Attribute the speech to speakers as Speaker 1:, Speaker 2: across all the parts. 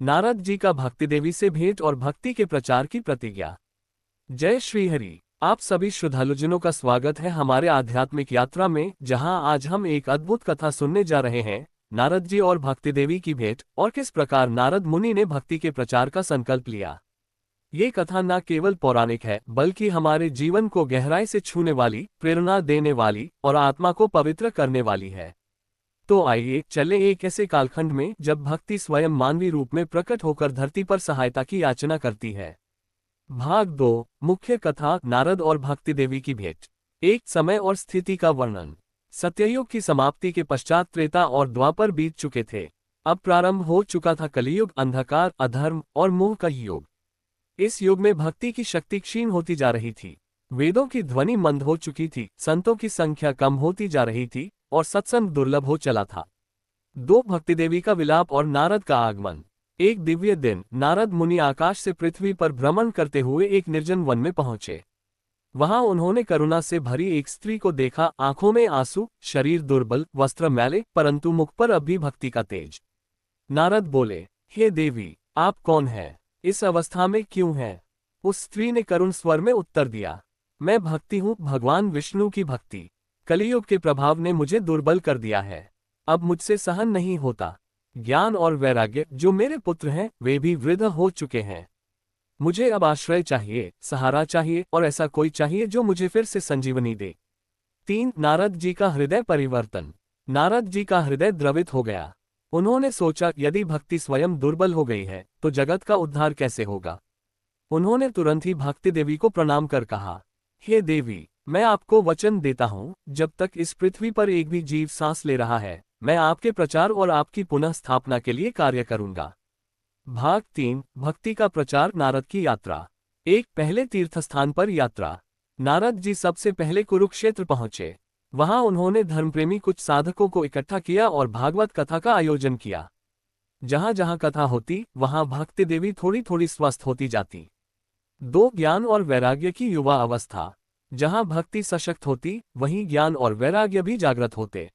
Speaker 1: नारद जी का भक्ति देवी से भेंट और भक्ति के प्रचार की प्रतिज्ञा। जय श्री हरि। आप सभी श्रद्धालुजनों का स्वागत है हमारे आध्यात्मिक यात्रा में, जहां आज हम एक अद्भुत कथा सुनने जा रहे हैं, नारद जी और भक्ति देवी की भेंट और किस प्रकार नारद मुनि ने भक्ति के प्रचार का संकल्प लिया। ये कथा न केवल पौराणिक है बल्कि हमारे जीवन को गहराई से छूने वाली, प्रेरणा देने वाली और आत्मा को पवित्र करने वाली है। तो आइए चले एक ऐसे कालखंड में जब भक्ति स्वयं मानवीय रूप में प्रकट होकर धरती पर सहायता की याचना करती है। भाग 2। मुख्य कथा, नारद और भक्ति देवी की भेंट। एक समय और स्थिति का वर्णन। सत्ययुग की समाप्ति के पश्चात त्रेता और द्वापर बीत चुके थे। अब प्रारंभ हो चुका था कलियुग, अंधकार, अधर्म और मोह का युग। इस युग में भक्ति की शक्ति क्षीण होती जा रही थी। वेदों की ध्वनि मंद हो चुकी थी, संतों की संख्या कम होती जा रही थी और सत्संग दुर्लभ हो चला था। दो, भक्ति देवी का विलाप और नारद का आगमन। एक दिव्य दिन नारद मुनि आकाश से पृथ्वी पर भ्रमण करते हुए एक निर्जन वन में पहुंचे। वहां उन्होंने करुणा से भरी एक स्त्री को देखा, आंखों में आंसू, शरीर दुर्बल, वस्त्र मैले, परंतु मुख पर अब भी भक्ति का तेज। नारद बोले, हे देवी, आप कौन हैं? इस अवस्था में क्यों हैं? उस स्त्री ने करुण स्वर में उत्तर दिया, मैं भक्ति हूँ, भगवान विष्णु की भक्ति। कलियुग के प्रभाव ने मुझे दुर्बल कर दिया है। अब मुझसे सहन नहीं होता। ज्ञान और वैराग्य जो मेरे पुत्र हैं वे भी वृद्ध हो चुके हैं। मुझे अब आश्रय चाहिए, सहारा चाहिए और ऐसा कोई चाहिए जो मुझे फिर से संजीवनी दे। 3, नारद जी का हृदय परिवर्तन। नारद जी का हृदय द्रवित हो गया। उन्होंने सोचा, यदि भक्ति स्वयं दुर्बल हो गई है तो जगत का उद्धार कैसे होगा। उन्होंने तुरंत ही भक्ति देवी को प्रणाम कर कहा, हे देवी, मैं आपको वचन देता हूँ, जब तक इस पृथ्वी पर एक भी जीव सांस ले रहा है, मैं आपके प्रचार और आपकी पुनः स्थापना के लिए कार्य करूंगा। भाग 3। भक्ति का प्रचार, नारद की यात्रा। एक, पहले तीर्थस्थान पर यात्रा। नारद जी सबसे पहले कुरुक्षेत्र पहुंचे। वहां उन्होंने धर्मप्रेमी कुछ साधकों को इकट्ठा किया और भागवत कथा का आयोजन किया। जहां जहां कथा होती वहां भक्ति देवी थोड़ी थोड़ी स्वस्थ होती जाती। 2, ज्ञान और वैराग्य की युवा अवस्था। जहां भक्ति सशक्त होती वहीं ज्ञान और वैराग्य भी जागृत होते।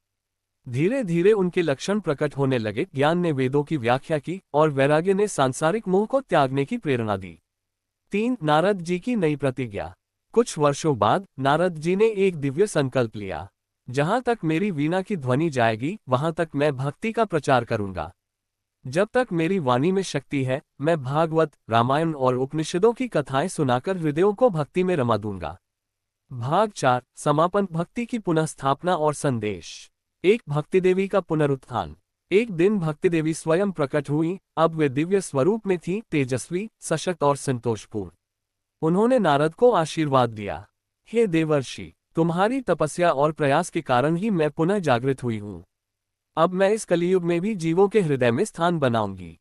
Speaker 1: धीरे धीरे उनके लक्षण प्रकट होने लगे। ज्ञान ने वेदों की व्याख्या की और वैराग्य ने सांसारिक मोह को त्यागने की प्रेरणा दी। 3, नारद जी की नई प्रतिज्ञा। कुछ वर्षों बाद नारद जी ने एक दिव्य संकल्प लिया, जहां तक मेरी वीणा की ध्वनि जाएगी वहां तक मैं भक्ति का प्रचार करूंगा। जब तक मेरी वाणी में शक्ति है, मैं भागवत, रामायण और उपनिषदों की कथाएं सुनाकर हृदयों को भक्ति में रमा दूंगा। भाग 4। समापन, भक्ति की पुनः स्थापना और संदेश। एक, भक्ति देवी का पुनरुत्थान। एक दिन भक्ति देवी स्वयं प्रकट हुई। अब वे दिव्य स्वरूप में थी, तेजस्वी, सशक्त और संतोषपूर्ण। उन्होंने नारद को आशीर्वाद दिया, हे देवर्षि, तुम्हारी तपस्या और प्रयास के कारण ही मैं पुनः जागृत हुई हूँ। अब मैं इस कलियुग में भी जीवों के हृदय में स्थान बनाऊंगी।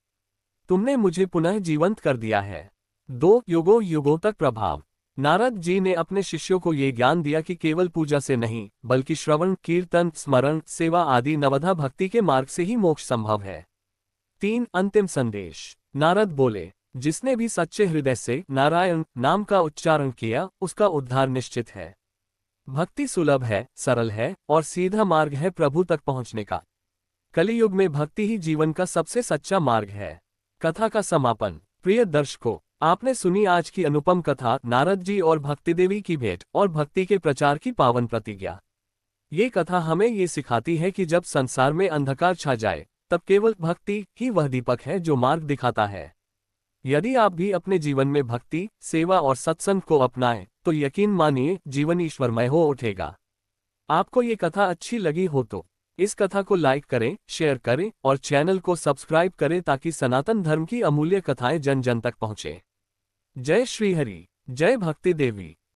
Speaker 1: तुमने मुझे पुनः जीवंत कर दिया है। 2, युगों युगों तक प्रभाव। नारद जी ने अपने शिष्यों को ये ज्ञान दिया कि केवल पूजा से नहीं बल्कि श्रवण, कीर्तन, स्मरण, सेवा आदि नवधा भक्ति के मार्ग से ही मोक्ष संभव है। 3, अंतिम संदेश। नारद बोले, जिसने भी सच्चे हृदय से नारायण नाम का उच्चारण किया उसका उद्धार निश्चित है। भक्ति सुलभ है, सरल है और सीधा मार्ग है प्रभु तक पहुंचने का। कलियुग में भक्ति ही जीवन का सबसे सच्चा मार्ग है। कथा का समापन। प्रिय दर्शकों, आपने सुनी आज की अनुपम कथा, नारद जी और भक्ति देवी की भेंट और भक्ति के प्रचार की पावन प्रतिज्ञा। ये कथा हमें ये सिखाती है कि जब संसार में अंधकार छा जाए तब केवल भक्ति ही वह दीपक है जो मार्ग दिखाता है। यदि आप भी अपने जीवन में भक्ति, सेवा और सत्संग को अपनाएं तो यकीन मानिए जीवन ईश्वरमय हो उठेगा। आपको ये कथा अच्छी लगी हो तो इस कथा को लाइक करें, शेयर करें और चैनल को सब्सक्राइब करें ताकि सनातन धर्म की अमूल्य कथाएं जन जन तक पहुंचे। जय श्री हरि, जय भक्ति देवी।